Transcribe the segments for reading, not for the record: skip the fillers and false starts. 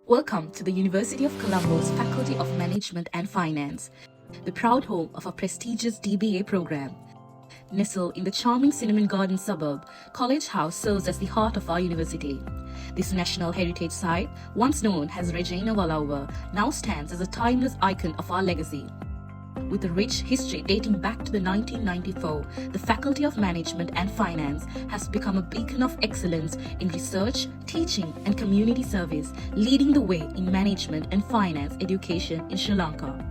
Welcome to the University of Colombo's Faculty of Management and Finance, the proud home of a prestigious DBA program. Nestled in the charming Cinnamon Garden suburb, College House serves as the heart of our university. This national heritage site, once known as Regina Vallauer, now stands as a timeless icon of our legacy. With a rich history dating back to the 1994, the Faculty of Management and Finance has become a beacon of excellence in research, teaching and community service, leading the way in management and finance education in Sri Lanka.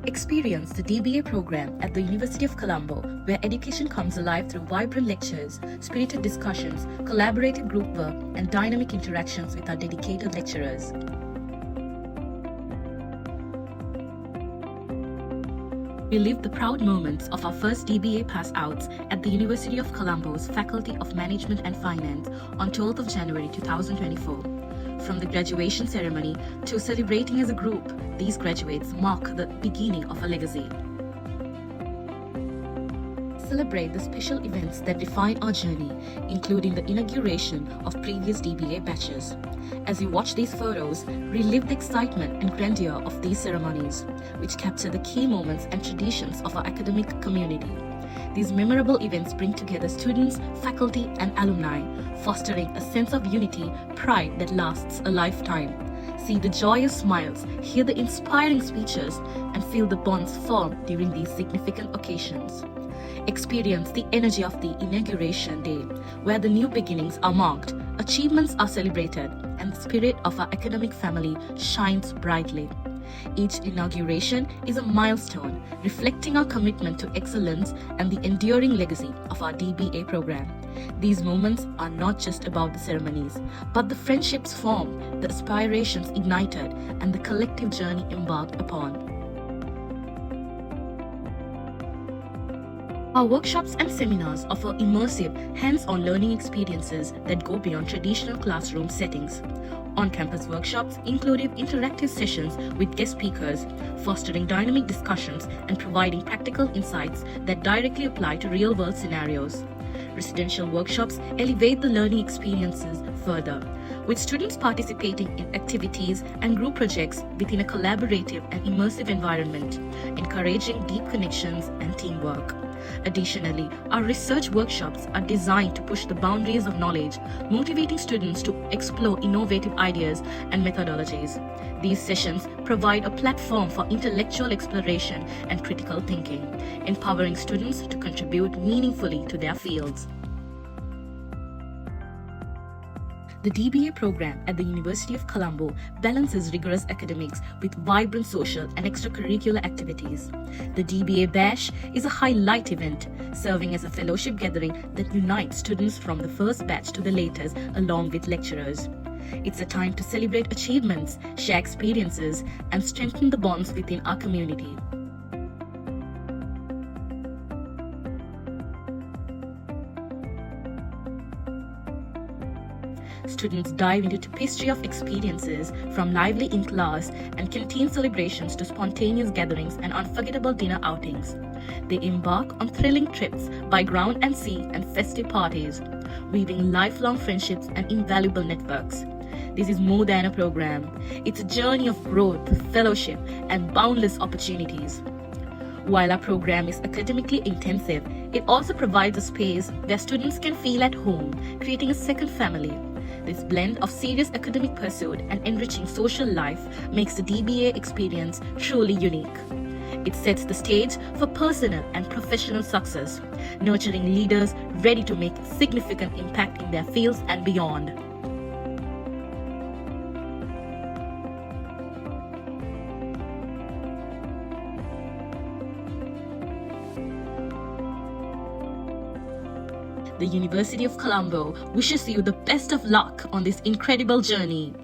Experience the DBA program at the University of Colombo, where education comes alive through vibrant lectures, spirited discussions, collaborative group work, and dynamic interactions with our dedicated lecturers. We lived the proud moments of our first DBA pass-outs at the University of Colombo's Faculty of Management and Finance on 12th of January 2024. From the graduation ceremony to celebrating as a group, these graduates mark the beginning of a legacy. Celebrate the special events that define our journey, including the inauguration of previous DBA batches. As you watch these photos, relive the excitement and grandeur of these ceremonies, which capture the key moments and traditions of our academic community. These memorable events bring together students, faculty, and alumni, fostering a sense of unity, pride that lasts a lifetime. See the joyous smiles, hear the inspiring speeches, and feel the bonds form during these significant occasions. Experience the energy of the inauguration day, where the new beginnings are marked, achievements are celebrated, and the spirit of our academic family shines brightly. Each inauguration is a milestone, reflecting our commitment to excellence and the enduring legacy of our DBA program. These moments are not just about the ceremonies, but the friendships formed, the aspirations ignited, and the collective journey embarked upon. Our workshops and seminars offer immersive, hands-on learning experiences that go beyond traditional classroom settings. On-campus workshops include interactive sessions with guest speakers, fostering dynamic discussions and providing practical insights that directly apply to real-world scenarios. Residential workshops elevate the learning experiences further, with students participating in activities and group projects within a collaborative and immersive environment, encouraging deep connections and teamwork. Additionally, our research workshops are designed to push the boundaries of knowledge, motivating students to explore innovative ideas and methodologies. These sessions provide a platform for intellectual exploration and critical thinking, empowering students to contribute meaningfully to their fields. The DBA program at the University of Colombo balances rigorous academics with vibrant social and extracurricular activities. The DBA Bash is a highlight event, serving as a fellowship gathering that unites students from the first batch to the latest along with lecturers. It's a time to celebrate achievements, share experiences, and strengthen the bonds within our community. Students dive into tapestry of experiences, from lively in-class and canteen celebrations to spontaneous gatherings and unforgettable dinner outings. They embark on thrilling trips by ground and sea and festive parties, weaving lifelong friendships and invaluable networks. This is more than a program. It's a journey of growth, fellowship, and boundless opportunities. While our program is academically intensive, it also provides a space where students can feel at home, creating a second family. This blend of serious academic pursuit and enriching social life makes the DBA experience truly unique. It sets the stage for personal and professional success, nurturing leaders ready to make significant impact in their fields and beyond. The University of Colombo wishes you the best of luck on this incredible journey.